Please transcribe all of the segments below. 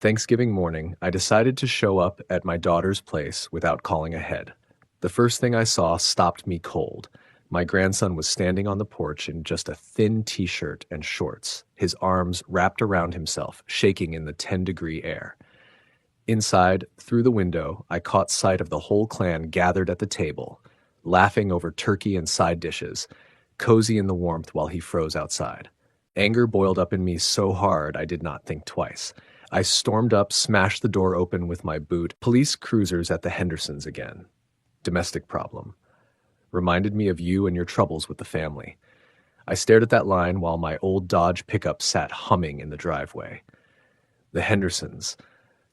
Thanksgiving morning, I decided to show up at my daughter's place without calling ahead. The first thing I saw stopped me cold. My grandson was standing on the porch in just a thin t-shirt and shorts, his arms wrapped around himself, shaking in the 10-degree air. Inside, through the window, I caught sight of the whole clan gathered at the table, laughing over turkey and side dishes, cozy in the warmth while he froze outside. Anger boiled up in me so hard I did not think twice. I stormed up, smashed the door open with my boot. Police cruisers at the Hendersons again. Domestic problem. Reminded me of you and your troubles with the family. I stared at that line while my old Dodge pickup sat humming in the driveway. The Hendersons.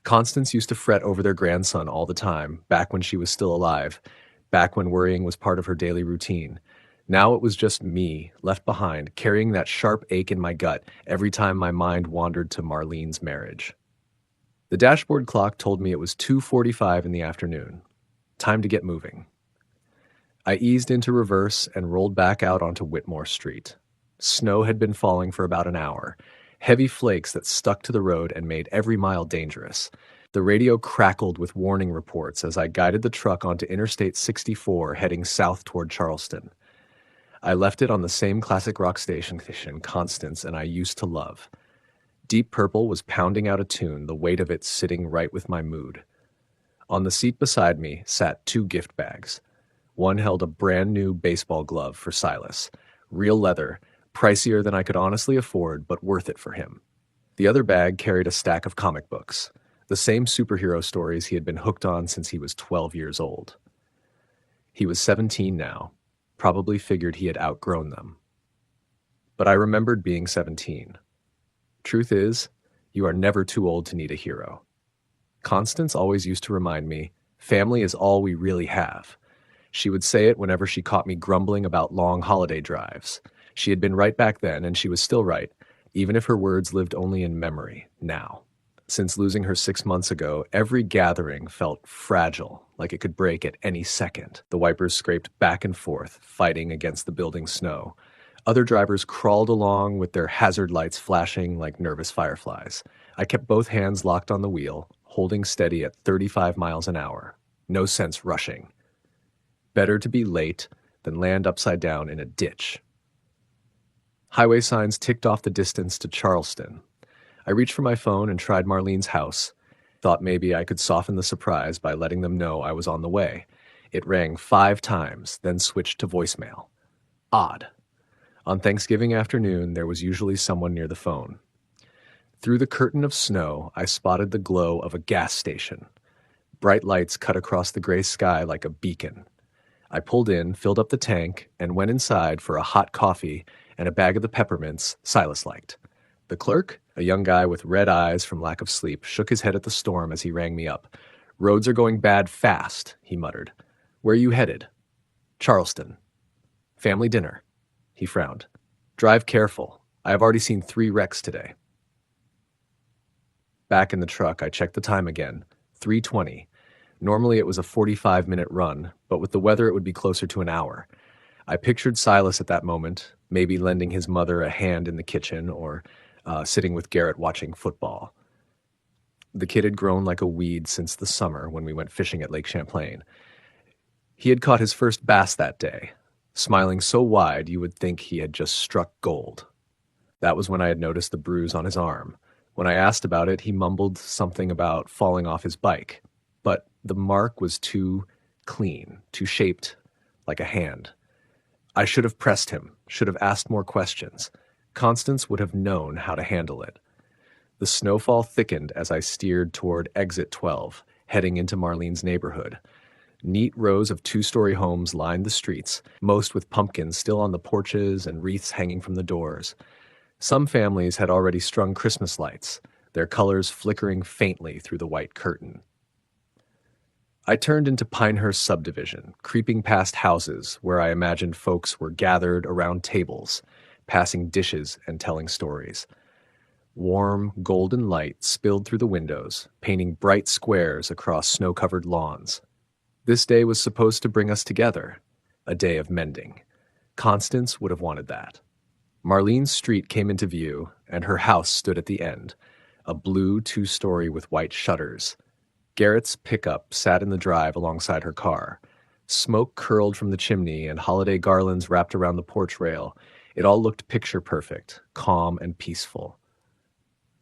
Constance used to fret over their grandson all the time, back when she was still alive, back when worrying was part of her daily routine. Now it was just me, left behind, carrying that sharp ache in my gut every time my mind wandered to Marlene's marriage. The dashboard clock told me it was 2:45 in the afternoon. Time to get moving. I eased into reverse and rolled back out onto Whitmore Street. Snow had been falling for about an hour, heavy flakes that stuck to the road and made every mile dangerous. The radio crackled with warning reports as I guided the truck onto Interstate 64 heading south toward Charleston. I left it on the same classic rock station Constance and I used to love. Deep Purple was pounding out a tune, the weight of it sitting right with my mood. On the seat beside me sat two gift bags. One held a brand new baseball glove for Silas, real leather, pricier than I could honestly afford, but worth it for him. The other bag carried a stack of comic books, the same superhero stories he had been hooked on since he was 12 years old. He was 17 now, probably figured he had outgrown them. But I remembered being 17. Truth is, you are never too old to need a hero. Constance always used to remind me, family is all we really have. She would say it whenever she caught me grumbling about long holiday drives. She had been right back then, and she was still right, even if her words lived only in memory, now. Since losing her 6 months ago, every gathering felt fragile, like it could break at any second. The wipers scraped back and forth, fighting against the building snow. Other drivers crawled along with their hazard lights flashing like nervous fireflies. I kept both hands locked on the wheel, holding steady at 35 miles an hour. No sense rushing. Better to be late than land upside down in a ditch. Highway signs ticked off the distance to Charleston. I reached for my phone and tried Marlene's house. Thought maybe I could soften the surprise by letting them know I was on the way. It rang 5 times, then switched to voicemail. Odd. On Thanksgiving afternoon, there was usually someone near the phone. Through the curtain of snow, I spotted the glow of a gas station. Bright lights cut across the gray sky like a beacon. I pulled in, filled up the tank, and went inside for a hot coffee and a bag of the peppermints Silas liked. The clerk, a young guy with red eyes from lack of sleep, shook his head at the storm as he rang me up. "Roads are going bad fast," he muttered. "Where are you headed?" "Charleston." "Family dinner." He frowned. "Drive careful. I have already seen 3 wrecks today." Back in the truck, I checked the time again. 3:20. Normally it was a 45-minute run, but with the weather it would be closer to an hour. I pictured Silas at that moment, maybe lending his mother a hand in the kitchen or sitting with Garrett watching football. The kid had grown like a weed since the summer when we went fishing at Lake Champlain. He had caught his first bass that day, smiling so wide you would think he had just struck gold. That was when I had noticed the bruise on his arm. When I asked about it, he mumbled something about falling off his bike. But the mark was too clean, too shaped like a hand. I should have pressed him, should have asked more questions. Constance would have known how to handle it. The snowfall thickened as I steered toward Exit 12, heading into Marlene's neighborhood. Neat rows of 2-story homes lined the streets, most with pumpkins still on the porches and wreaths hanging from the doors. Some families had already strung Christmas lights, their colors flickering faintly through the white curtain. I turned into Pinehurst subdivision, creeping past houses where I imagined folks were gathered around tables, passing dishes and telling stories. Warm, golden light spilled through the windows, painting bright squares across snow-covered lawns. This day was supposed to bring us together, a day of mending. Constance would have wanted that. Marlene's street came into view, and her house stood at the end, a blue two-story with white shutters. Garrett's pickup sat in the drive alongside her car. Smoke curled from the chimney and holiday garlands wrapped around the porch rail. It all looked picture perfect, calm and peaceful.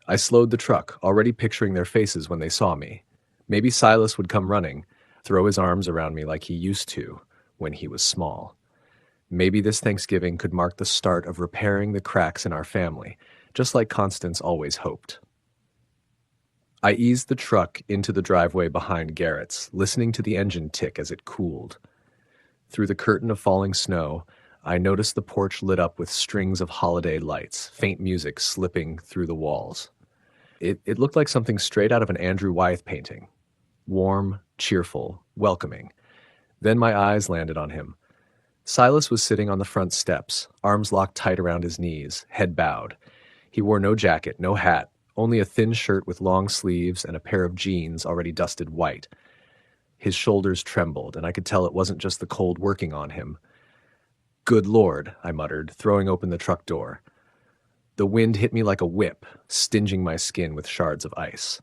I slowed the truck, already picturing their faces when they saw me. Maybe Silas would come running, throw his arms around me like he used to when he was small. Maybe this Thanksgiving could mark the start of repairing the cracks in our family, just like Constance always hoped. I eased the truck into the driveway behind Garrett's, listening to the engine tick as it cooled. Through the curtain of falling snow, I noticed the porch lit up with strings of holiday lights, faint music slipping through the walls. It looked like something straight out of an Andrew Wyeth painting. Warm, cheerful, welcoming. Then my eyes landed on him. Silas was sitting on the front steps, arms locked tight around his knees, head bowed. He wore no jacket, no hat, only a thin shirt with long sleeves and a pair of jeans already dusted white. His shoulders trembled, and I could tell it wasn't just the cold working on him. "Good Lord," I muttered, throwing open the truck door. The wind hit me like a whip, stinging my skin with shards of ice.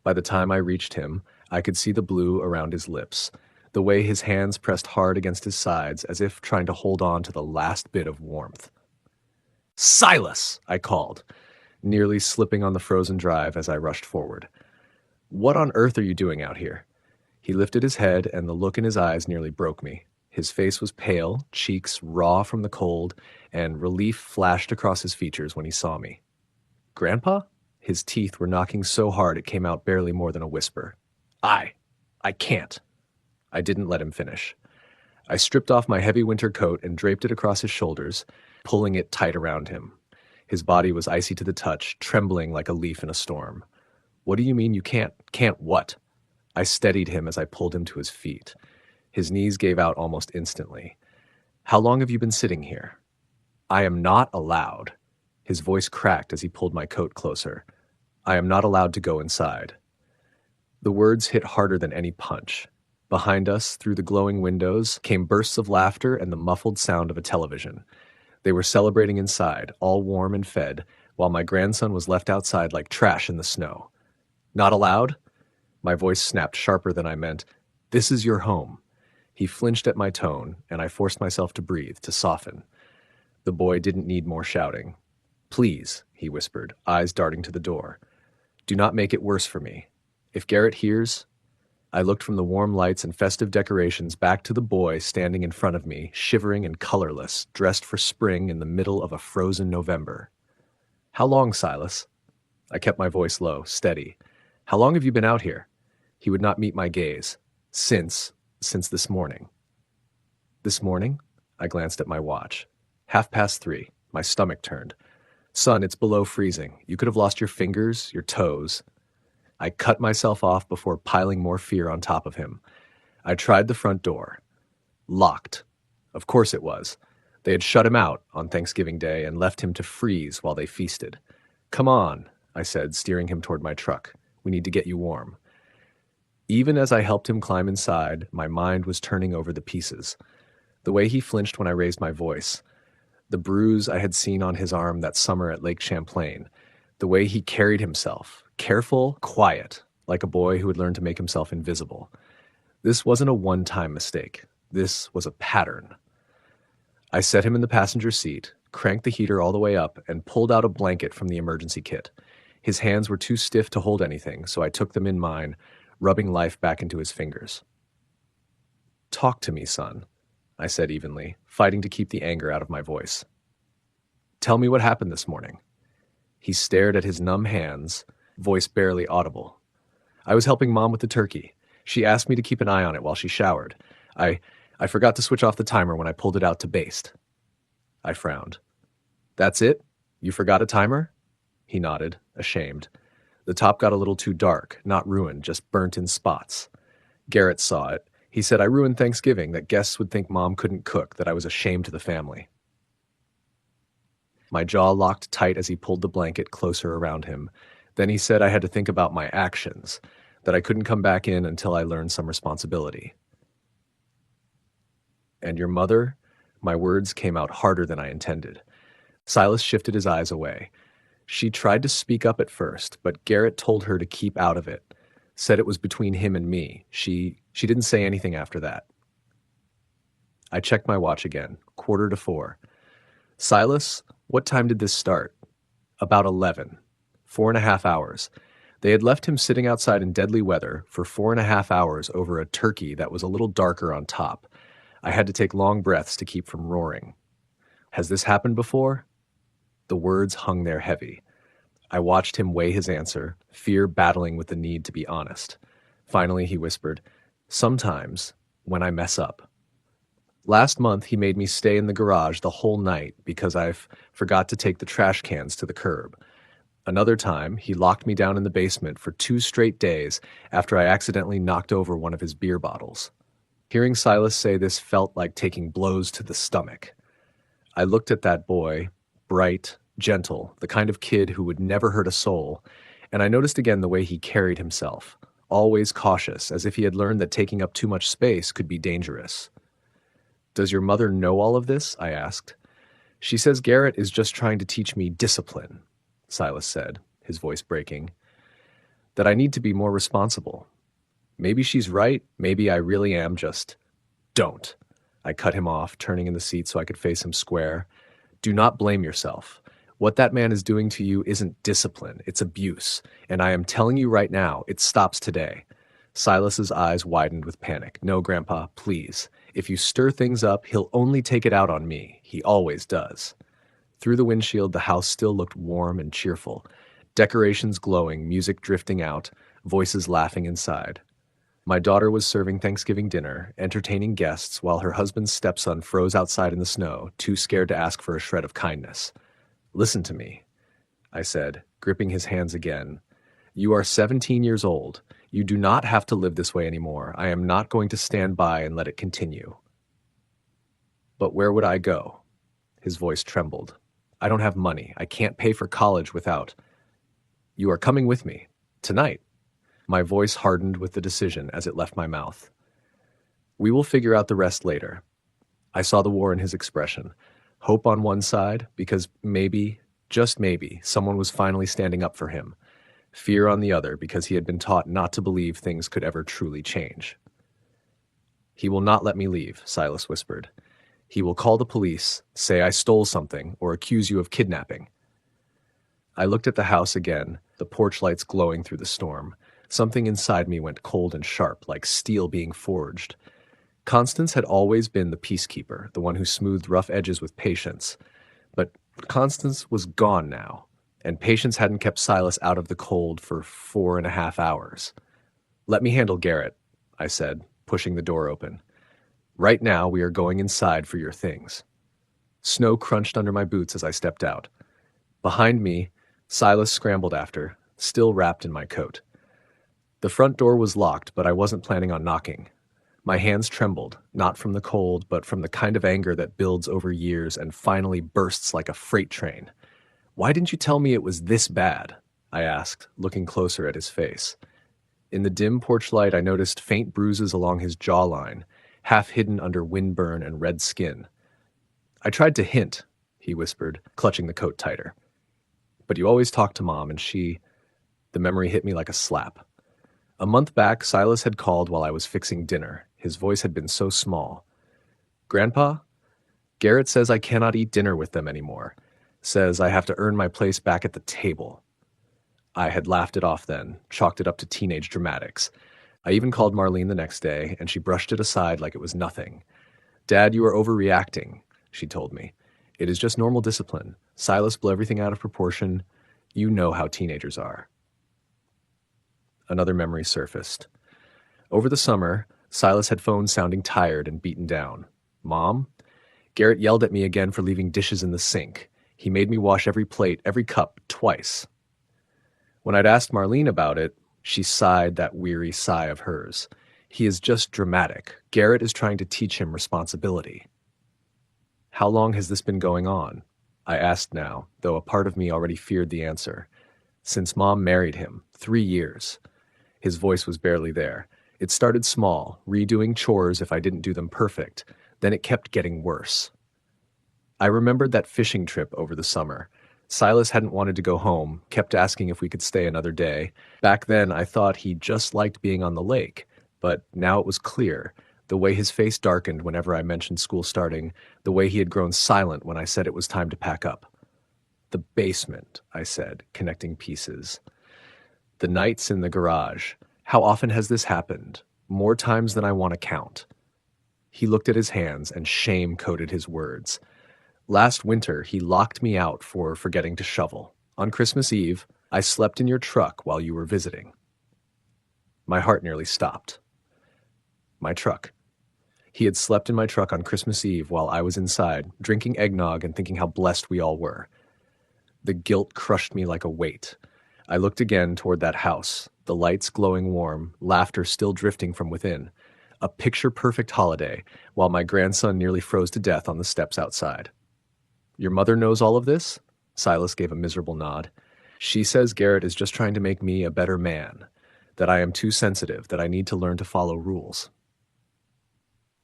By the time I reached him, I could see the blue around his lips, the way his hands pressed hard against his sides as if trying to hold on to the last bit of warmth. "Silas!" I called, nearly slipping on the frozen drive as I rushed forward. "What on earth are you doing out here?" He lifted his head, and the look in his eyes nearly broke me. His face was pale, cheeks raw from the cold, and relief flashed across his features when he saw me. "Grandpa?" His teeth were knocking so hard it came out barely more than a whisper. I can't." I didn't let him finish. I stripped off my heavy winter coat and draped it across his shoulders, pulling it tight around him. His body was icy to the touch, trembling like a leaf in a storm. "What do you mean you can't? Can't what?" I steadied him as I pulled him to his feet. His knees gave out almost instantly. "How long have you been sitting here?" "I am not allowed." His voice cracked as he pulled my coat closer. "I am not allowed to go inside." The words hit harder than any punch. Behind us, through the glowing windows, came bursts of laughter and the muffled sound of a television. They were celebrating inside, all warm and fed, while my grandson was left outside like trash in the snow. "Not allowed?" My voice snapped sharper than I meant. "This is your home." He flinched at my tone, and I forced myself to breathe, to soften. The boy didn't need more shouting. "Please," he whispered, eyes darting to the door. "Do not make it worse for me. If Garrett hears—" I looked from the warm lights and festive decorations back to the boy standing in front of me, shivering and colorless, dressed for spring in the middle of a frozen November. "How long, Silas?" I kept my voice low, steady. "How long have you been out here?" He would not meet my gaze. Since this morning." "This morning?" I glanced at my watch. 3:30. My stomach turned. "Son, it's below freezing. You could have lost your fingers, your toes." I cut myself off before piling more fear on top of him. I tried the front door. Locked. Of course it was. They had shut him out on Thanksgiving Day and left him to freeze while they feasted. "Come on," I said, steering him toward my truck. "We need to get you warm." Even as I helped him climb inside, my mind was turning over the pieces. The way he flinched when I raised my voice. The bruise I had seen on his arm that summer at Lake Champlain. The way he carried himself. Careful, quiet, like a boy who had learned to make himself invisible. This wasn't a one-time mistake. This was a pattern. I set him in the passenger seat, cranked the heater all the way up, and pulled out a blanket from the emergency kit. His hands were too stiff to hold anything, so I took them in mine, rubbing life back into his fingers. "Talk to me, son," I said evenly, fighting to keep the anger out of my voice. "Tell me what happened this morning." He stared at his numb hands, voice barely audible. "I was helping Mom with the turkey. She asked me to keep an eye on it while she showered. I forgot to switch off the timer when I pulled it out to baste." I frowned. "That's it? You forgot a timer?" He nodded, ashamed. "The top got a little too dark, not ruined, just burnt in spots. Garrett saw it. He said I ruined Thanksgiving, that guests would think Mom couldn't cook, that I was a shame to the family." My jaw locked tight as he pulled the blanket closer around him. Then he said I had to think about my actions, that I couldn't come back in until I learned some responsibility. "And your mother?" My words came out harder than I intended. Silas shifted his eyes away. She tried to speak up at first, but Garrett told her to keep out of it, said it was between him and me. She didn't say anything after that. I checked my watch again, 3:45. Silas, what time did this start? About 11. 4.5 hours. They had left him sitting outside in deadly weather for 4.5 hours over a turkey that was a little darker on top. I had to take long breaths to keep from roaring. Has this happened before? The words hung there heavy. I watched him weigh his answer, fear battling with the need to be honest. Finally, he whispered, "Sometimes, when I mess up." Last month, he made me stay in the garage the whole night because I forgot to take the trash cans to the curb. Another time, he locked me down in the basement for 2 straight days after I accidentally knocked over one of his beer bottles. Hearing Silas say this felt like taking blows to the stomach. I looked at that boy, bright, gentle, the kind of kid who would never hurt a soul, and I noticed again the way he carried himself, always cautious, as if he had learned that taking up too much space could be dangerous. "Does your mother know all of this?" I asked. "She says Garrett is just trying to teach me discipline," Silas said, his voice breaking. "That I need to be more responsible. Maybe she's right, maybe I really am just..." "Don't." I cut him off, turning in the seat so I could face him square. "Do not blame yourself. What that man is doing to you isn't discipline, it's abuse. And I am telling you right now, it stops today." Silas's eyes widened with panic. "No, Grandpa, please. If you stir things up, he'll only take it out on me. He always does." Through the windshield, the house still looked warm and cheerful. Decorations glowing, music drifting out, voices laughing inside. My daughter was serving Thanksgiving dinner, entertaining guests, while her husband's stepson froze outside in the snow, too scared to ask for a shred of kindness. "Listen to me," I said, gripping his hands again. "You are 17 years old. You do not have to live this way anymore. I am not going to stand by and let it continue." "But where would I go?" His voice trembled. "I don't have money. I can't pay for college without..." "You are coming with me. Tonight." My voice hardened with the decision as it left my mouth. "We will figure out the rest later." I saw the war in his expression. Hope on one side, because maybe, just maybe, someone was finally standing up for him. Fear on the other, because he had been taught not to believe things could ever truly change. "He will not let me leave," Silas whispered. "He will call the police, say I stole something, or accuse you of kidnapping." I looked at the house again, the porch lights glowing through the storm. Something inside me went cold and sharp, like steel being forged. Constance had always been the peacekeeper, the one who smoothed rough edges with patience. But Constance was gone now, and patience hadn't kept Silas out of the cold for 4.5 hours. "Let me handle Garrett," I said, pushing the door open. "Right now we are going inside for your things." Snow crunched under my boots as I stepped out. Behind me, Silas scrambled after, still wrapped in my coat. The front door was locked, but I wasn't planning on knocking. My hands trembled, not from the cold, but from the kind of anger that builds over years and finally bursts like a freight train. "Why didn't you tell me it was this bad?" I asked, looking closer at his face. In the dim porch light, I noticed faint bruises along his jawline, half hidden under windburn and red skin. "I tried to hint," he whispered, clutching the coat tighter. "But you always talk to Mom, and she..." The memory hit me like a slap. A month back, Silas had called while I was fixing dinner. His voice had been so small. "Grandpa, Garrett says I cannot eat dinner with them anymore. Says I have to earn my place back at the table." I had laughed it off then, chalked it up to teenage dramatics. I even called Marlene the next day, and she brushed it aside like it was nothing. "Dad, you are overreacting," she told me. "It is just normal discipline. Silas blew everything out of proportion. You know how teenagers are." Another memory surfaced. Over the summer, Silas had phoned sounding tired and beaten down. "Mom, Garrett yelled at me again for leaving dishes in the sink. He made me wash every plate, every cup, twice." When I'd asked Marlene about it, she sighed that weary sigh of hers. "He is just dramatic. Garrett is trying to teach him responsibility." "How long has this been going on?" I asked now, though a part of me already feared the answer. "Since Mom married him, 3 years. His voice was barely there. "It started small, redoing chores if I didn't do them perfect. Then it kept getting worse." I remembered that fishing trip over the summer. Silas hadn't wanted to go home, kept asking if we could stay another day. Back then, I thought he just liked being on the lake, but now it was clear. The way his face darkened whenever I mentioned school starting, the way he had grown silent when I said it was time to pack up. The basement, I said, connecting pieces. The nights in the garage. How often has this happened? More times than I want to count. He looked at his hands, and shame coated his words. Last winter, he locked me out for forgetting to shovel. On Christmas Eve, I slept in your truck while you were visiting. My heart nearly stopped. My truck. He had slept in my truck on Christmas Eve while I was inside, drinking eggnog and thinking how blessed we all were. The guilt crushed me like a weight. I looked again toward that house, the lights glowing warm, laughter still drifting from within. A picture-perfect holiday, while my grandson nearly froze to death on the steps outside. Your mother knows all of this? Silas gave a miserable nod. She says Garrett is just trying to make me a better man, that I am too sensitive, that I need to learn to follow rules.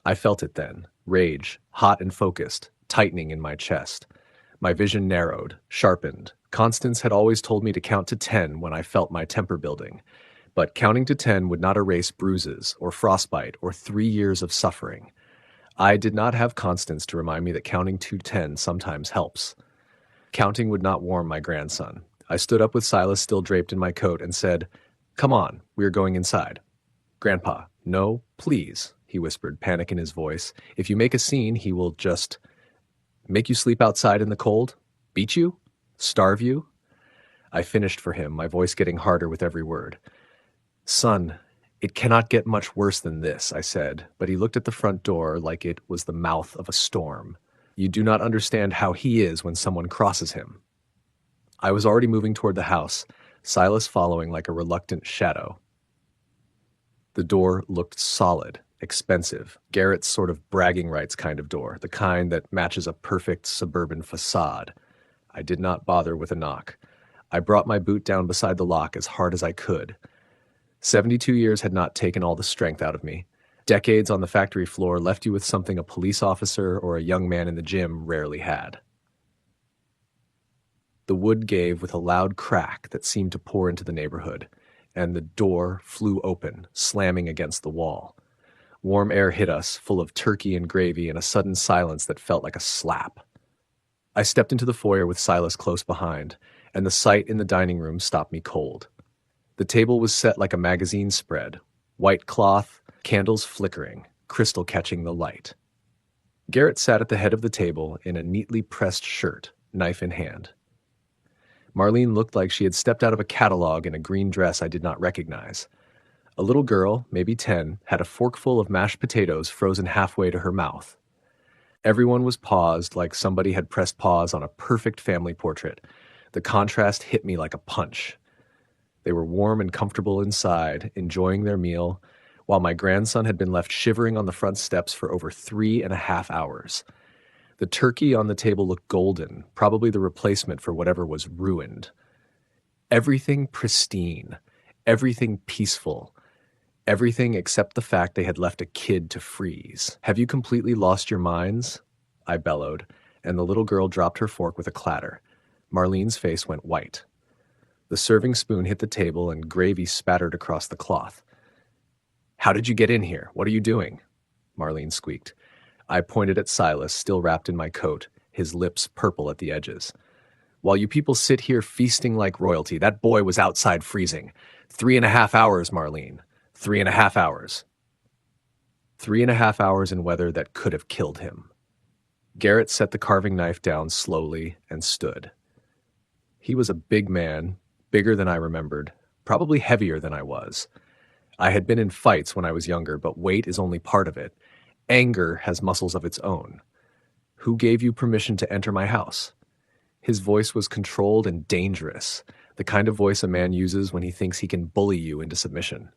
I felt it then, rage, hot and focused, tightening in my chest. My vision narrowed, sharpened. Constance had always told me to count to 10 when I felt my temper building, but counting to 10 would not erase bruises or frostbite or 3 years of suffering. I did not have Constance to remind me that counting to 10 sometimes helps. Counting would not warm my grandson. I stood up with Silas still draped in my coat and said, "Come on, we are going inside." "Grandpa, no, please," he whispered, panic in his voice. "If you make a scene, he will just make you sleep outside in the cold? Beat you? Starve you?" I finished for him, my voice getting harder with every word. "Son, it cannot get much worse than this," I said, but he looked at the front door like it was the mouth of a storm. "You do not understand how he is when someone crosses him." I was already moving toward the house, Silas following like a reluctant shadow. The door looked solid, expensive, Garrett's sort of bragging rights kind of door, the kind that matches a perfect suburban facade. I did not bother with a knock. I brought my boot down beside the lock as hard as I could. 72 years had not taken all the strength out of me. Decades on the factory floor left you with something a police officer or a young man in the gym rarely had. The wood gave with a loud crack that seemed to pour into the neighborhood, and the door flew open, slamming against the wall. Warm air hit us, full of turkey and gravy, and a sudden silence that felt like a slap. I stepped into the foyer with Silas close behind, and the sight in the dining room stopped me cold. The table was set like a magazine spread, white cloth, candles flickering, crystal catching the light. Garrett sat at the head of the table in a neatly pressed shirt, knife in hand. Marlene looked like she had stepped out of a catalog in a green dress I did not recognize. A little girl, maybe 10, had a forkful of mashed potatoes frozen halfway to her mouth. Everyone was paused like somebody had pressed pause on a perfect family portrait. The contrast hit me like a punch. They were warm and comfortable inside, enjoying their meal, while my grandson had been left shivering on the front steps for over 3.5 hours. The turkey on the table looked golden, probably the replacement for whatever was ruined. Everything pristine, everything peaceful, everything except the fact they had left a kid to freeze. "Have you completely lost your minds?" I bellowed, and the little girl dropped her fork with a clatter. Marlene's face went white. The serving spoon hit the table and gravy spattered across the cloth. "How did you get in here? What are you doing?" Marlene squeaked. I pointed at Silas, still wrapped in my coat, his lips purple at the edges. "While you people sit here feasting like royalty, that boy was outside freezing. 3.5 hours, Marlene. 3.5 hours. 3.5 hours in weather that could have killed him." Garrett set the carving knife down slowly and stood. He was a big man, bigger than I remembered, probably heavier than I was. I had been in fights when I was younger, but weight is only part of it. Anger has muscles of its own. "Who gave you permission to enter my house?" His voice was controlled and dangerous, the kind of voice a man uses when he thinks he can bully you into submission.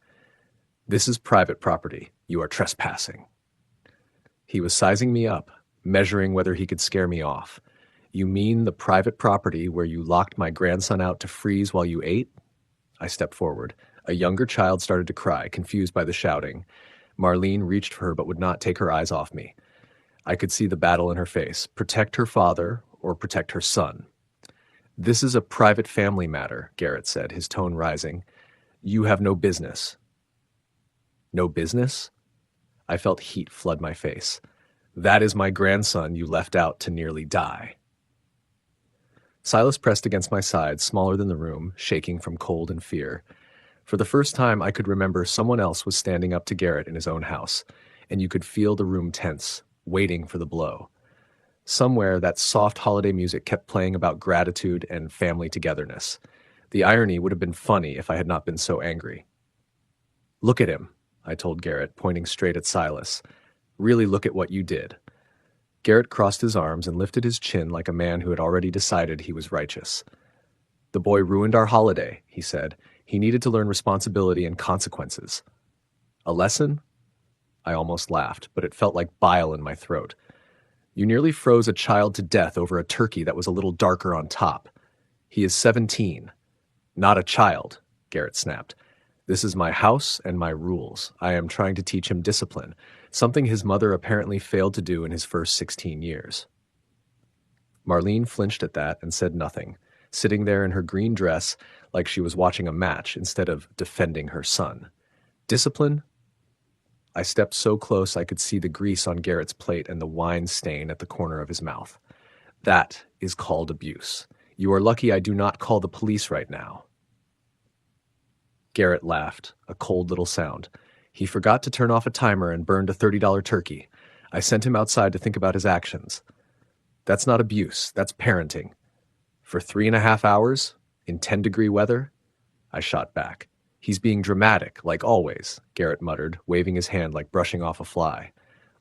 "This is private property. You are trespassing." He was sizing me up, measuring whether he could scare me off. "You mean the private property where you locked my grandson out to freeze while you ate?" I stepped forward. A younger child started to cry, confused by the shouting. Marlene reached for her but would not take her eyes off me. I could see the battle in her face. Protect her father or protect her son. This is a private family matter, Garrett said, his tone rising. You have no business. No business? I felt heat flood my face. That is my grandson you left out to nearly die. Silas pressed against my side, smaller than the room, shaking from cold and fear. For the first time, I could remember someone else was standing up to Garrett in his own house, and you could feel the room tense, waiting for the blow. Somewhere, that soft holiday music kept playing about gratitude and family togetherness. The irony would have been funny if I had not been so angry. Look at him, I told Garrett, pointing straight at Silas. Really look at what you did. Garrett crossed his arms and lifted his chin like a man who had already decided he was righteous. The boy ruined our holiday, he said. He needed to learn responsibility and consequences. A lesson? I almost laughed, but it felt like bile in my throat. You nearly froze a child to death over a turkey that was a little darker on top. He is 17. Not a child, Garrett snapped. This is my house and my rules. I am trying to teach him discipline, something his mother apparently failed to do in his first 16 years. Marlene flinched at that and said nothing, sitting there in her green dress like she was watching a match instead of defending her son. Discipline? I stepped so close I could see the grease on Garrett's plate and the wine stain at the corner of his mouth. That is called abuse. You are lucky I do not call the police right now. Garrett laughed, a cold little sound. He forgot to turn off a timer and burned a $30 turkey. I sent him outside to think about his actions. That's not abuse, that's parenting. For 3.5 hours? In 10-degree weather? I shot back. He's being dramatic, like always, Garrett muttered, waving his hand like brushing off a fly.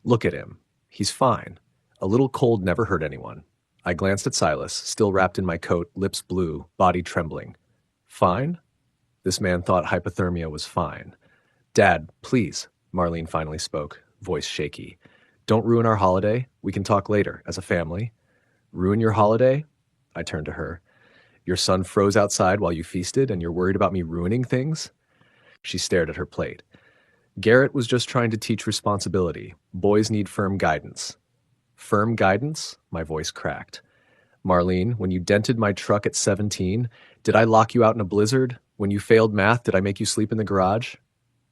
Look at him. He's fine. A little cold never hurt anyone. I glanced at Silas, still wrapped in my coat, lips blue, body trembling. Fine? This man thought hypothermia was fine. Dad, please, Marlene finally spoke, voice shaky. Don't ruin our holiday. We can talk later, as a family. Ruin your holiday? I turned to her. Your son froze outside while you feasted, and you're worried about me ruining things? She stared at her plate. Garrett was just trying to teach responsibility. Boys need firm guidance. Firm guidance? My voice cracked. Marlene, when you dented my truck at 17, did I lock you out in a blizzard? When you failed math, did I make you sleep in the garage?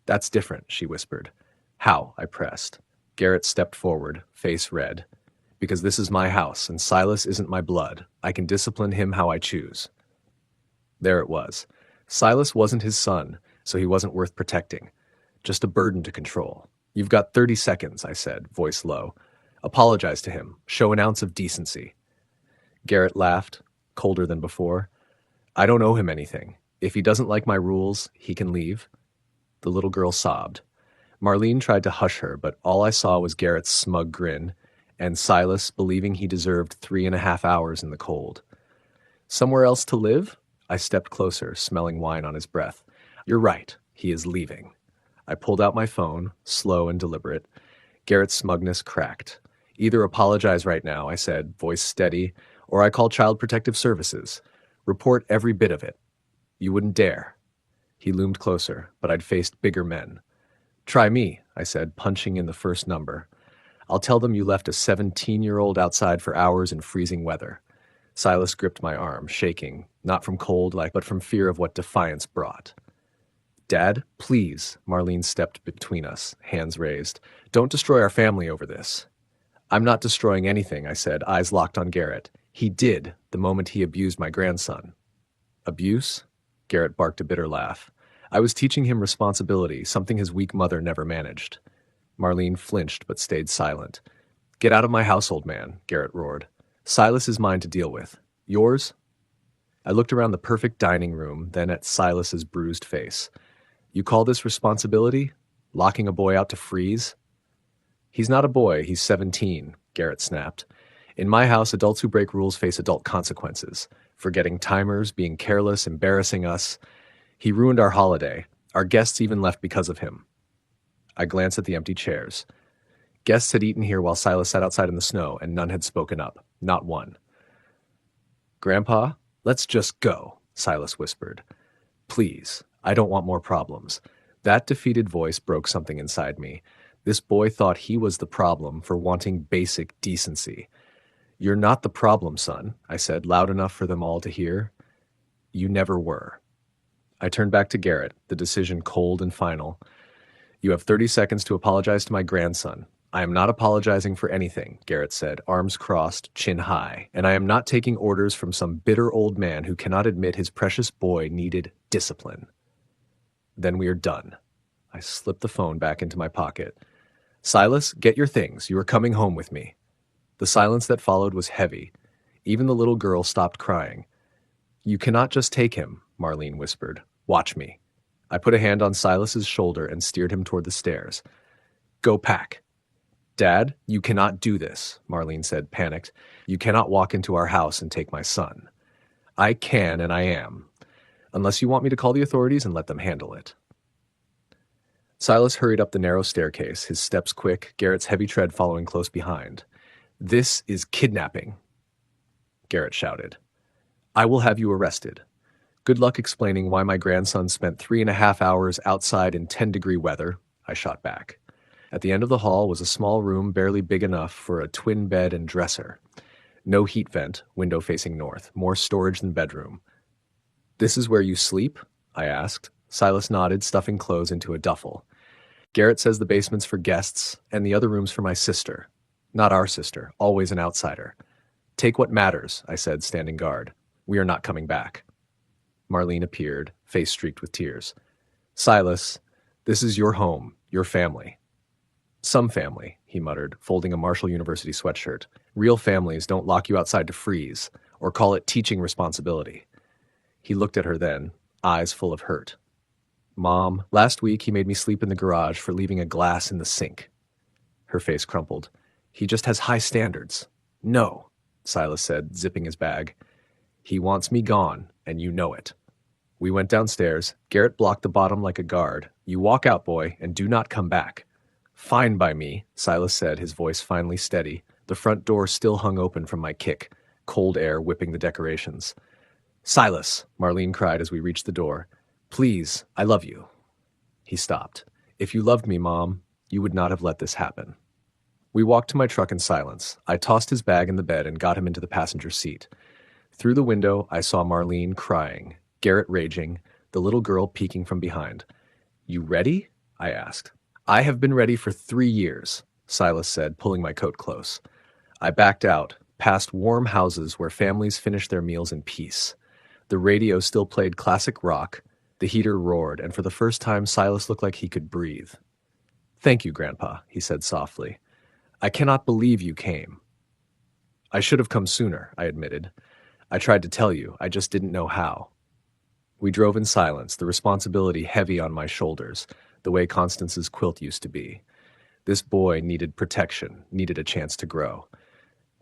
That's different, she whispered. How? I pressed. Garrett stepped forward, face red. Because this is my house, and Silas isn't my blood. I can discipline him how I choose. There it was. Silas wasn't his son, so he wasn't worth protecting. Just a burden to control. You've got 30 seconds, I said, voice low. Apologize to him. Show an ounce of decency. Garrett laughed, colder than before. I don't owe him anything. If he doesn't like my rules, he can leave. The little girl sobbed. Marlene tried to hush her, but all I saw was Garrett's smug grin, and Silas believing he deserved 3.5 hours in the cold. Somewhere else to live? I stepped closer, smelling wine on his breath. You're right, he is leaving. I pulled out my phone, slow and deliberate. Garrett's smugness cracked. Either apologize right now, I said, voice steady, or I call Child Protective Services. Report every bit of it. You wouldn't dare. He loomed closer, but I'd faced bigger men. Try me, I said, punching in the first number. I'll tell them you left a 17-year-old outside for hours in freezing weather. Silas gripped my arm, shaking, not from cold, but from fear of what defiance brought. Dad, please, Marlene stepped between us, hands raised. Don't destroy our family over this. I'm not destroying anything, I said, eyes locked on Garrett. He did, the moment he abused my grandson. Abuse? Garrett barked a bitter laugh. I was teaching him responsibility, something his weak mother never managed. Marlene flinched but stayed silent. Get out of my house, old man, Garrett roared. Silas is mine to deal with. Yours? I looked around the perfect dining room, then at Silas's bruised face. You call this responsibility? Locking a boy out to freeze? He's not a boy, he's 17, Garrett snapped. In my house, adults who break rules face adult consequences. Forgetting timers, being careless, embarrassing us. He ruined our holiday. Our guests even left because of him. I glanced at the empty chairs. Guests had eaten here while Silas sat outside in the snow, and none had spoken up. Not one. Grandpa, let's just go, Silas whispered. Please, I don't want more problems. That defeated voice broke something inside me. This boy thought he was the problem for wanting basic decency. You're not the problem, son, I said, loud enough for them all to hear. You never were. I turned back to Garrett, the decision cold and final. You have 30 seconds to apologize to my grandson. I am not apologizing for anything, Garrett said, arms crossed, chin high, and I am not taking orders from some bitter old man who cannot admit his precious boy needed discipline. Then we are done. I slipped the phone back into my pocket. Silas, get your things. You are coming home with me. The silence that followed was heavy. Even the little girl stopped crying. You cannot just take him, Marlene whispered. Watch me. I put a hand on Silas's shoulder and steered him toward the stairs. Go pack. Dad, you cannot do this, Marlene said, panicked. You cannot walk into our house and take my son. I can, and I am. Unless you want me to call the authorities and let them handle it. Silas hurried up the narrow staircase, his steps quick, Garrett's heavy tread following close behind. This is kidnapping, Garrett shouted. I will have you arrested. Good luck explaining why my grandson spent 3.5 hours outside in 10-degree weather, I shot back. At the end of the hall was a small room barely big enough for a twin bed and dresser. No heat vent, window facing north, more storage than bedroom. This is where you sleep? I asked. Silas nodded, stuffing clothes into a duffel. Garrett says the basement's for guests, and the other room's for my sister. Not our sister, always an outsider. Take what matters, I said, standing guard. We are not coming back. Marlene appeared, face streaked with tears. Silas, this is your home, your family. Some family, he muttered, folding a Marshall University sweatshirt. Real families don't lock you outside to freeze, or call it teaching responsibility. He looked at her then, eyes full of hurt. Mom, last week he made me sleep in the garage for leaving a glass in the sink. Her face crumpled. He just has high standards. No, Silas said, zipping his bag. He wants me gone, and you know it. We went downstairs. Garrett blocked the bottom like a guard. You walk out, boy, and do not come back. Fine by me, Silas said, his voice finally steady. The front door still hung open from my kick, cold air whipping the decorations. Silas, Marlene cried as we reached the door. Please, I love you. He stopped. If you loved me, Mom, you would not have let this happen. We walked to my truck in silence. I tossed his bag in the bed and got him into the passenger seat. Through the window, I saw Marlene crying, Garrett raging, the little girl peeking from behind. You ready? I asked. I have been ready for 3 years, Silas said, pulling my coat close. I backed out, past warm houses where families finished their meals in peace. The radio still played classic rock, the heater roared, and for the first time Silas looked like he could breathe. Thank you, Grandpa, he said softly. I cannot believe you came. I should have come sooner, I admitted. I tried to tell you, I just didn't know how. We drove in silence, the responsibility heavy on my shoulders, the way Constance's quilt used to be. This boy needed protection, needed a chance to grow.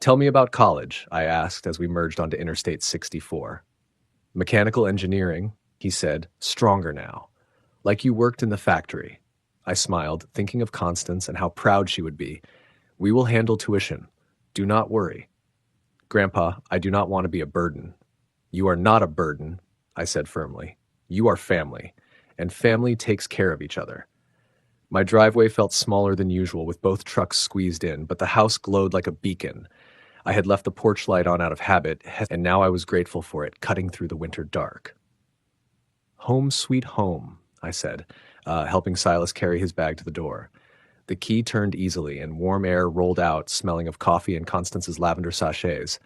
Tell me about college, I asked as we merged onto Interstate 64. Mechanical engineering, he said, stronger now. Like you worked in the factory. I smiled, thinking of Constance and how proud she would be. We will handle tuition. Do not worry. Grandpa, I do not want to be a burden. You are not a burden, I said firmly. You are family, and family takes care of each other. My driveway felt smaller than usual with both trucks squeezed in, but the house glowed like a beacon. I had left the porch light on out of habit, and now I was grateful for it, cutting through the winter dark. Home sweet home, I said, helping Silas carry his bag to the door. The key turned easily, and warm air rolled out, smelling of coffee and Constance's lavender sachets.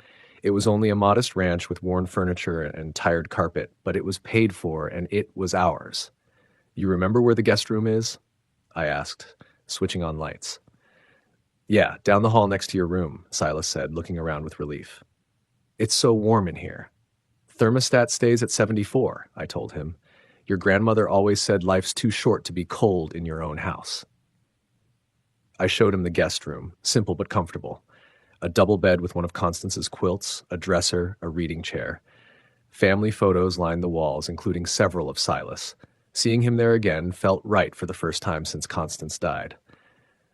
It was only a modest ranch with worn furniture and tired carpet, but it was paid for, and it was ours. You remember where the guest room is? I asked, switching on lights. Yeah, down the hall next to your room, Silas said, looking around with relief. It's so warm in here. Thermostat stays at 74, I told him. Your grandmother always said life's too short to be cold in your own house. I showed him the guest room, simple but comfortable. A double bed with one of Constance's quilts, a dresser, a reading chair. Family photos lined the walls, including several of Silas. Seeing him there again felt right for the first time since Constance died.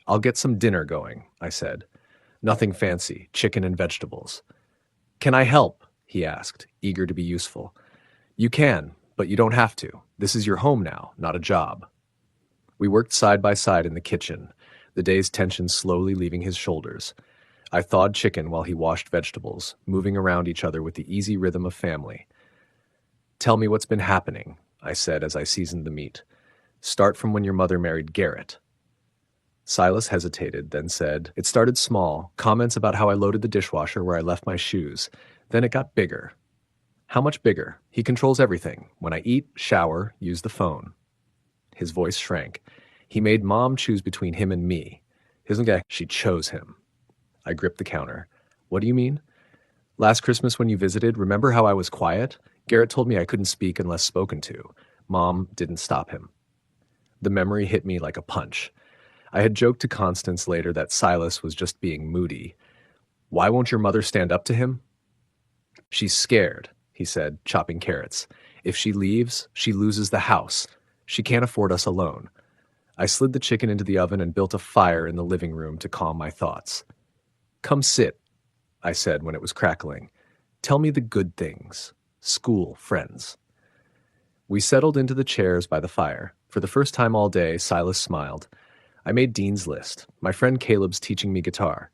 I'll get some dinner going, I said. Nothing fancy, chicken and vegetables. Can I help? He asked, eager to be useful. You can, but you don't have to. This is your home now, not a job. We worked side by side in the kitchen, the day's tension slowly leaving his shoulders. I thawed chicken while he washed vegetables, moving around each other with the easy rhythm of family. Tell me what's been happening, I said as I seasoned the meat. Start from when your mother married Garrett. Silas hesitated, then said, It started small, comments about how I loaded the dishwasher where I left my shoes. Then it got bigger. How much bigger? He controls everything. When I eat, shower, use the phone. His voice shrank. He made Mom choose between him and me. She chose him. I gripped the counter. What do you mean? Last Christmas when you visited, remember how I was quiet? Garrett told me I couldn't speak unless spoken to. Mom didn't stop him. The memory hit me like a punch. I had joked to Constance later that Silas was just being moody. Why won't your mother stand up to him? She's scared, he said, chopping carrots. If she leaves, she loses the house. She can't afford us alone. I slid the chicken into the oven and built a fire in the living room to calm my thoughts. Come sit, I said when it was crackling. Tell me the good things. School, friends. We settled into the chairs by the fire. For the first time all day, Silas smiled. I made Dean's list. My friend Caleb's teaching me guitar.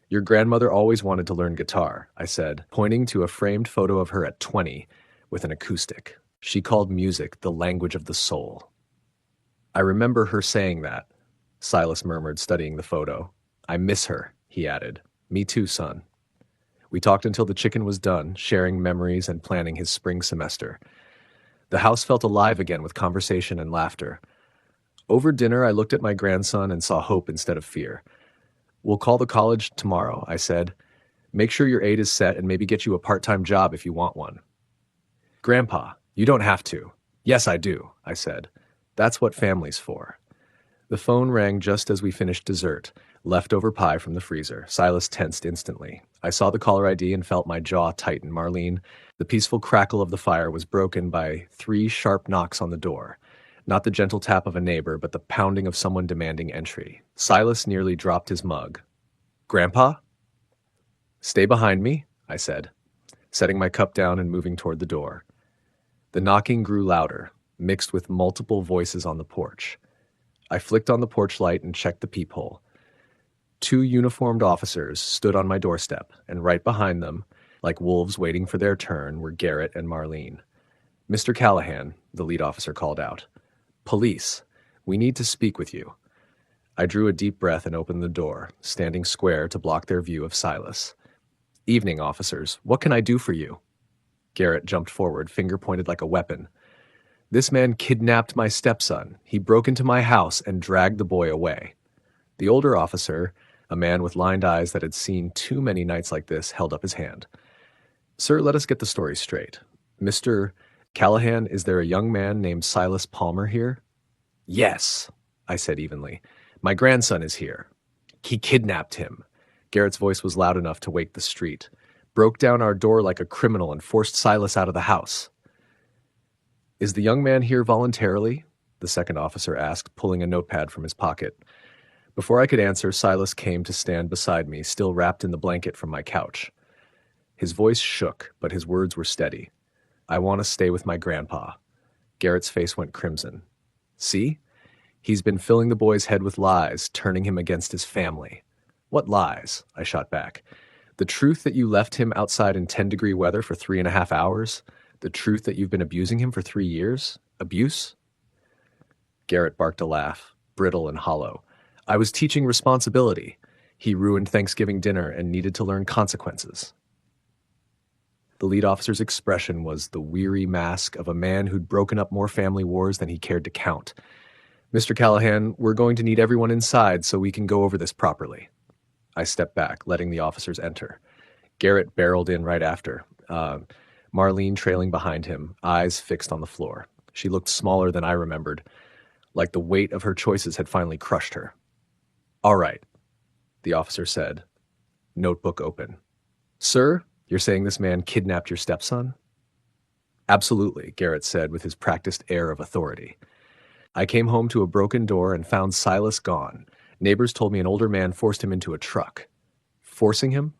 Your grandmother always wanted to learn guitar, I said, pointing to a framed photo of her at 20 with an acoustic. She called music the language of the soul. I remember her saying that, Silas murmured, studying the photo. I miss her, he added. Me too, son. We talked until the chicken was done, sharing memories and planning his spring semester. The house felt alive again with conversation and laughter. Over dinner, I looked at my grandson and saw hope instead of fear. We'll call the college tomorrow, I said. Make sure your aid is set and maybe get you a part-time job if you want one. Grandpa, you don't have to. Yes, I do, I said. That's what family's for. The phone rang just as we finished dessert, leftover pie from the freezer. Silas tensed instantly. I saw the caller ID and felt my jaw tighten. Marlene, the peaceful crackle of the fire was broken by 3 sharp knocks on the door. Not the gentle tap of a neighbor, but the pounding of someone demanding entry. Silas nearly dropped his mug. Grandpa? Stay behind me, I said, setting my cup down and moving toward the door. The knocking grew louder, mixed with multiple voices on the porch. I flicked on the porch light and checked the peephole. 2 uniformed officers stood on my doorstep, and right behind them, like wolves waiting for their turn, were Garrett and Marlene. Mr. Callahan, the lead officer called out. Police, we need to speak with you. I drew a deep breath and opened the door, standing square to block their view of Silas. Evening, officers. What can I do for you? Garrett jumped forward, finger pointed like a weapon. This man kidnapped my stepson. He broke into my house and dragged the boy away. The older officer, a man with lined eyes that had seen too many nights like this, held up his hand. Sir, let us get the story straight. Mr. Callahan, is there a young man named Silas Palmer here? Yes, I said evenly. My grandson is here. He kidnapped him. Garrett's voice was loud enough to wake the street. Broke down our door like a criminal and forced Silas out of the house. Is the young man here voluntarily? The second officer asked, pulling a notepad from his pocket. Before I could answer, Silas came to stand beside me, still wrapped in the blanket from my couch. His voice shook, but his words were steady. I want to stay with my grandpa. Garrett's face went crimson. See? He's been filling the boy's head with lies, turning him against his family. What lies? I shot back. The truth that you left him outside in 10-degree weather for 3.5 hours? The truth that you've been abusing him for 3 years? Abuse? Garrett barked a laugh, brittle and hollow. I was teaching responsibility. He ruined Thanksgiving dinner and needed to learn consequences. The lead officer's expression was the weary mask of a man who'd broken up more family wars than he cared to count. Mr. Callahan, we're going to need everyone inside so we can go over this properly. I stepped back, letting the officers enter. Garrett barreled in right after, Marlene trailing behind him, eyes fixed on the floor. She looked smaller than I remembered, like the weight of her choices had finally crushed her. All right, the officer said, notebook open. Sir, you're saying this man kidnapped your stepson? Absolutely, Garrett said with his practiced air of authority. I came home to a broken door and found Silas gone. Neighbors told me an older man forced him into a truck. Forcing him?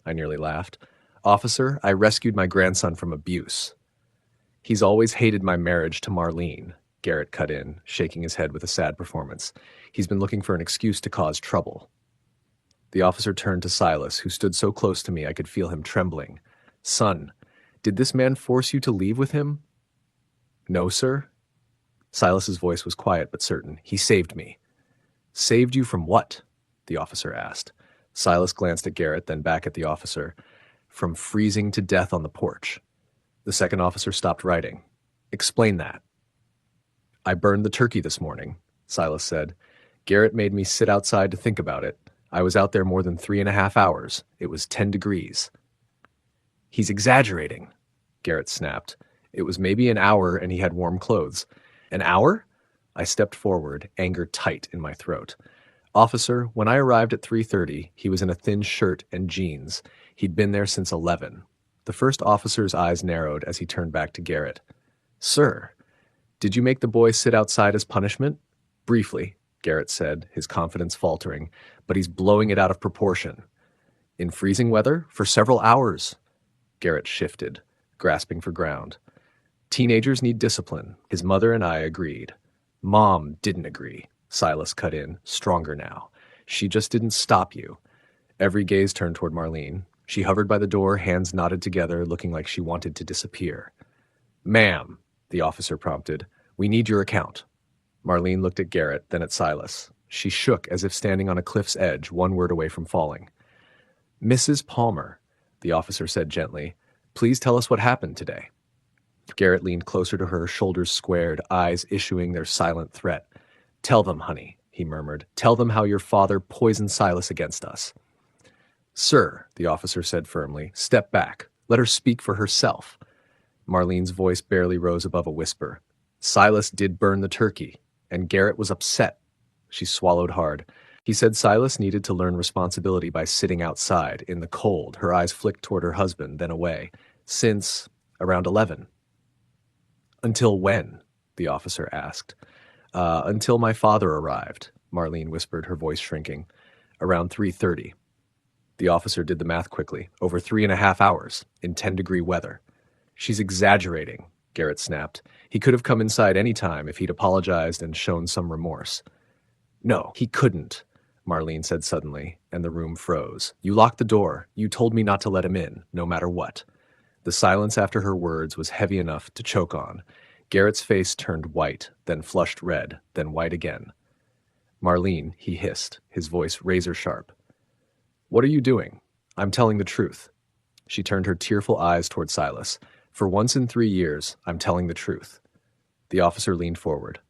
I nearly laughed. Officer, I rescued my grandson from abuse. He's always hated my marriage to Marlene, Garrett cut in, shaking his head with a sad performance. He's been looking for an excuse to cause trouble. The officer turned to Silas, who stood so close to me I could feel him trembling. Son, did this man force you to leave with him? No, sir. Silas's voice was quiet but certain. He saved me. Saved you from what? The officer asked. Silas glanced at Garrett, then back at the officer. From freezing to death on the porch. The second officer stopped writing. Explain that. I burned the turkey this morning, Silas said. Garrett made me sit outside to think about it. I was out there more than 3.5 hours. It was 10 degrees. He's exaggerating, Garrett snapped. It was maybe an hour and he had warm clothes. An hour? I stepped forward, anger tight in my throat. Officer, when I arrived at 3:30, he was in a thin shirt and jeans. He'd been there since 11. The first officer's eyes narrowed as he turned back to Garrett. Sir, did you make the boy sit outside as punishment? Briefly, Garrett said, his confidence faltering, but he's blowing it out of proportion. In freezing weather? For several hours. Garrett shifted, grasping for ground. Teenagers need discipline. His mother and I agreed. Mom didn't agree. Silas cut in, stronger now. She just didn't stop you. Every gaze turned toward Marlene. She hovered by the door, hands knotted together, looking like she wanted to disappear. Ma'am, the officer prompted, we need your account. Marlene looked at Garrett, then at Silas. She shook as if standing on a cliff's edge, one word away from falling. Mrs. Palmer, the officer said gently, please tell us what happened today. Garrett leaned closer to her, shoulders squared, eyes issuing their silent threat. Tell them, honey, he murmured. Tell them how your father poisoned Silas against us. Sir, the officer said firmly, step back. Let her speak for herself. Marlene's voice barely rose above a whisper. Silas did burn the turkey, and Garrett was upset. She swallowed hard. He said Silas needed to learn responsibility by sitting outside, in the cold. Her eyes flicked toward her husband, then away. Since around 11. Until when? The officer asked. Until my father arrived, Marlene whispered, her voice shrinking. Around 3:30. The officer did the math quickly. Over 3.5 hours, in 10-degree weather. She's exaggerating, Garrett snapped. He could have come inside any time if he'd apologized and shown some remorse. No, he couldn't, Marlene said suddenly, and the room froze. You locked the door. You told me not to let him in, no matter what. The silence after her words was heavy enough to choke on. Garrett's face turned white, then flushed red, then white again. Marlene, he hissed, his voice razor-sharp. What are you doing? I'm telling the truth. She turned her tearful eyes toward Silas. For once in 3 years, I'm telling the truth. The officer leaned forward.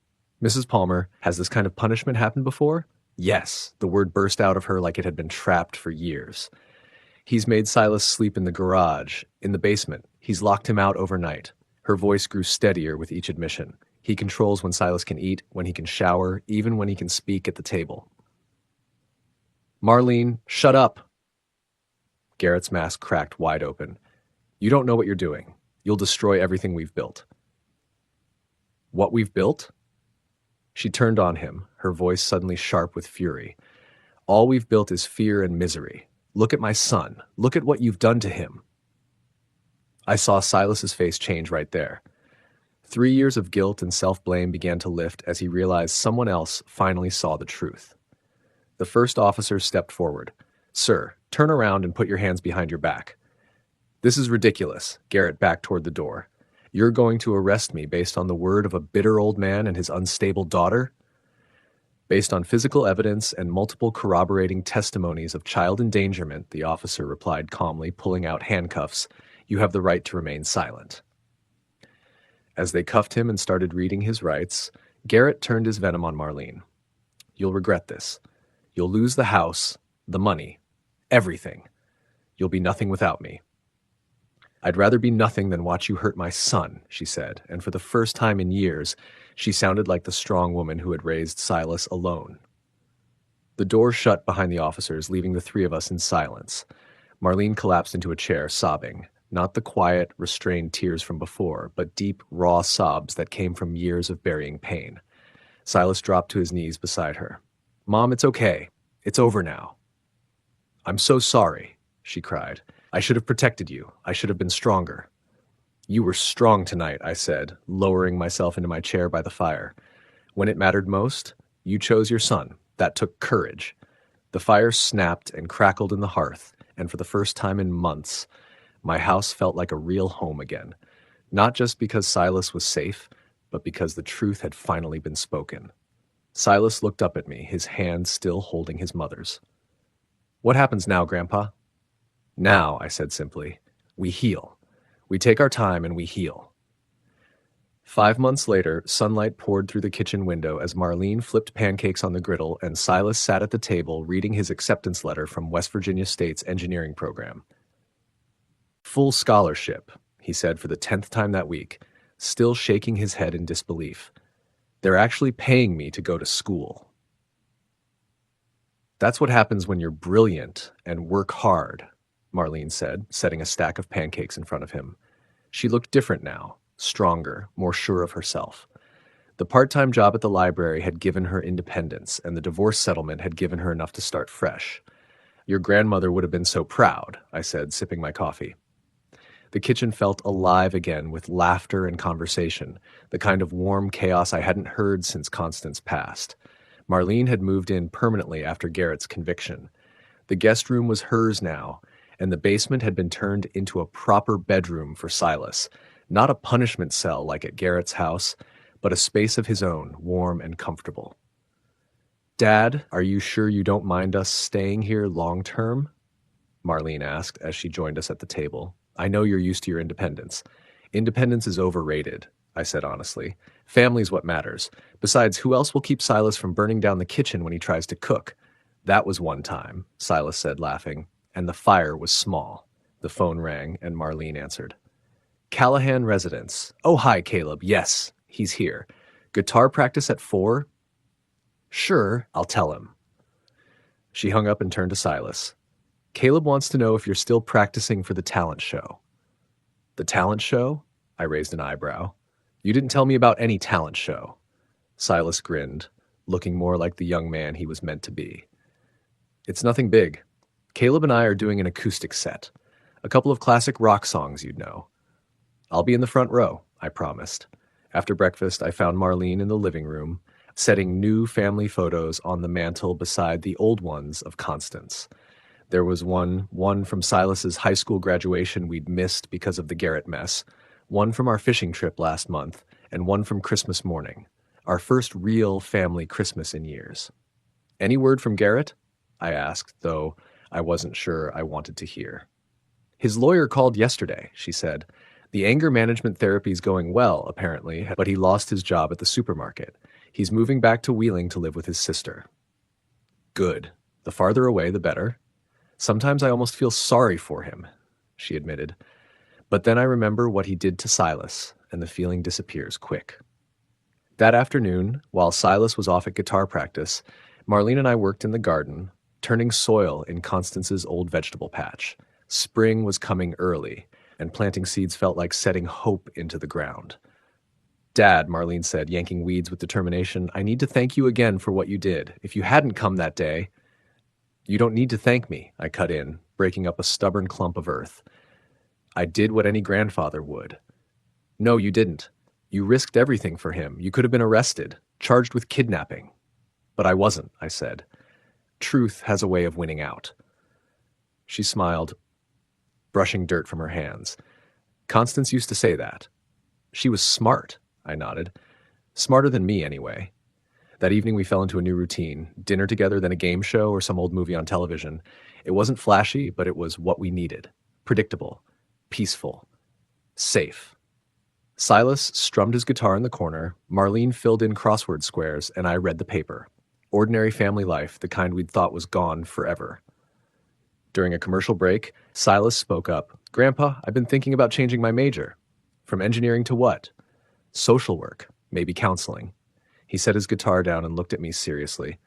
Mrs. Palmer, has this kind of punishment happened before? Yes, the word burst out of her like it had been trapped for years. He's made Silas sleep in the garage, in the basement. He's locked him out overnight. Her voice grew steadier with each admission. He controls when Silas can eat, when he can shower, even when he can speak at the table. Marlene, shut up. Garrett's mask cracked wide open. You don't know what you're doing. You'll destroy everything we've built. What we've built? She turned on him, her voice suddenly sharp with fury. All we've built is fear and misery. Look at my son. Look at what you've done to him. I saw Silas's face change right there. 3 years of guilt and self-blame began to lift as he realized someone else finally saw the truth. The first officer stepped forward. Sir, turn around and put your hands behind your back. This is ridiculous. Garrett backed toward the door. You're going to arrest me based on the word of a bitter old man and his unstable daughter? Based on physical evidence and multiple corroborating testimonies of child endangerment, the officer replied calmly, pulling out handcuffs, you have the right to remain silent. As they cuffed him and started reading his rights, Garrett turned his venom on Marlene. You'll regret this. You'll lose the house, the money, everything. You'll be nothing without me. I'd rather be nothing than watch you hurt my son, she said, and for the first time in years, she sounded like the strong woman who had raised Silas alone. The door shut behind the officers, leaving the three of us in silence. Marlene collapsed into a chair, sobbing, not the quiet, restrained tears from before, but deep, raw sobs that came from years of burying pain. Silas dropped to his knees beside her. Mom, it's okay. It's over now. I'm so sorry, she cried. I should have protected you. I should have been stronger. You were strong tonight, I said, lowering myself into my chair by the fire. When it mattered most, you chose your son. That took courage. The fire snapped and crackled in the hearth, and for the first time in months, my house felt like a real home again. Not just because Silas was safe, but because the truth had finally been spoken. Silas looked up at me, his hand still holding his mother's. "What happens now, Grandpa?" "Now," I said simply, "we heal. We take our time and we heal." 5 months later, sunlight poured through the kitchen window as Marlene flipped pancakes on the griddle and Silas sat at the table reading his acceptance letter from West Virginia State's engineering program. "Full scholarship," he said for the 10th time that week, still shaking his head in disbelief. "They're actually paying me to go to school." "That's what happens when you're brilliant and work hard," Marlene said, setting a stack of pancakes in front of him. She looked different now, stronger, more sure of herself. The part-time job at the library had given her independence, and the divorce settlement had given her enough to start fresh. "Your grandmother would have been so proud," I said, sipping my coffee. The kitchen felt alive again with laughter and conversation, the kind of warm chaos I hadn't heard since Constance passed. Marlene had moved in permanently after Garrett's conviction. The guest room was hers now, and the basement had been turned into a proper bedroom for Silas, not a punishment cell like at Garrett's house, but a space of his own, warm and comfortable. "Dad, are you sure you don't mind us staying here long term?" Marlene asked as she joined us at the table. "I know you're used to your independence." "Independence is overrated," I said honestly. "Family's what matters. Besides, who else will keep Silas from burning down the kitchen when he tries to cook?" "That was one time," Silas said, laughing, "and the fire was small." The phone rang, and Marlene answered. "Callahan residence. Oh, hi, Caleb. Yes, he's here. Guitar practice at 4? Sure, I'll tell him." She hung up and turned to Silas. "Caleb wants to know if you're still practicing for the talent show." "The talent show?" I raised an eyebrow. "You didn't tell me about any talent show." Silas grinned, looking more like the young man he was meant to be. "It's nothing big. Caleb and I are doing an acoustic set. A couple of classic rock songs you'd know. I'll be in the front row," I promised. After breakfast, I found Marlene in the living room, setting new family photos on the mantel beside the old ones of Constance. There was one from Silas's high school graduation we'd missed because of the Garrett mess, one from our fishing trip last month, and one from Christmas morning, our first real family Christmas in years. "Any word from Garrett?" I asked, though I wasn't sure I wanted to hear. "His lawyer called yesterday," she said. "The anger management therapy's going well, apparently, but he lost his job at the supermarket. He's moving back to Wheeling to live with his sister." "Good. The farther away, the better. Sometimes I almost feel sorry for him," she admitted. "But then I remember what he did to Silas, and the feeling disappears quick." That afternoon, while Silas was off at guitar practice, Marlene and I worked in the garden, turning soil in Constance's old vegetable patch. Spring was coming early, and planting seeds felt like setting hope into the ground. "Dad," Marlene said, yanking weeds with determination, "I need to thank you again for what you did. If you hadn't come that day—" "You don't need to thank me," I cut in, breaking up a stubborn clump of earth. "I did what any grandfather would." "No, you didn't. You risked everything for him. You could have been arrested, charged with kidnapping." "But I wasn't," I said. "Truth has a way of winning out." She smiled, brushing dirt from her hands. "Constance used to say that." "She was smart," I nodded. "Smarter than me, anyway." That evening we fell into a new routine, dinner together, then a game show or some old movie on television. It wasn't flashy, but it was what we needed. Predictable, peaceful, safe. Silas strummed his guitar in the corner, Marlene filled in crossword squares, and I read the paper. Ordinary family life, the kind we'd thought was gone forever. During a commercial break, Silas spoke up. "Grandpa, I've been thinking about changing my major." "From engineering to what?" "Social work, maybe counseling." He set his guitar down and looked at me seriously.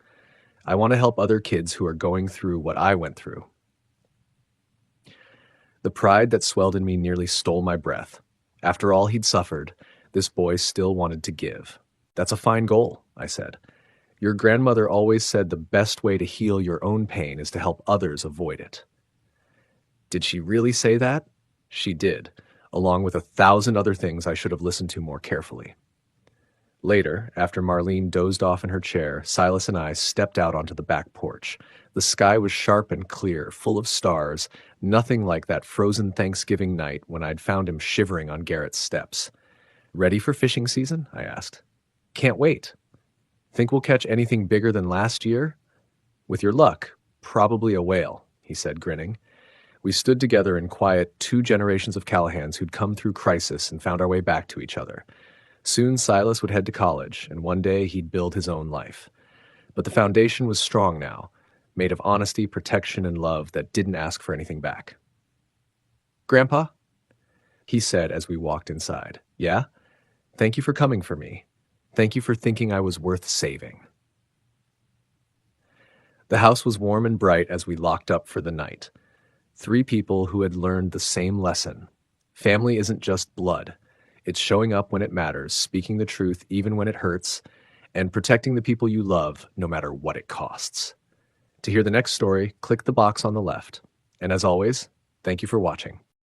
"I want to help other kids who are going through what I went through." The pride that swelled in me nearly stole my breath. After all he'd suffered, this boy still wanted to give. "That's a fine goal," I said. "Your grandmother always said the best way to heal your own pain is to help others avoid it." Did she really say that? She did, along with 1,000 other things I should have listened to more carefully. Later, after Marlene dozed off in her chair, Silas and I stepped out onto the back porch. The sky was sharp and clear, full of stars, nothing like that frozen Thanksgiving night when I'd found him shivering on Garrett's steps. "Ready for fishing season?" I asked. "Can't wait." "Think we'll catch anything bigger than last year?" "With your luck, probably a whale," he said, grinning. We stood together in quiet, two generations of Callahans who'd come through crisis and found our way back to each other. Soon Silas would head to college, and one day he'd build his own life. But the foundation was strong now, made of honesty, protection, and love that didn't ask for anything back. "Grandpa?" he said as we walked inside. "Yeah? Thank you for coming for me. Thank you for thinking I was worth saving." The house was warm and bright as we locked up for the night. Three people who had learned the same lesson. Family isn't just blood. It's showing up when it matters, speaking the truth even when it hurts, and protecting the people you love no matter what it costs. To hear the next story, click the box on the left. And as always, thank you for watching.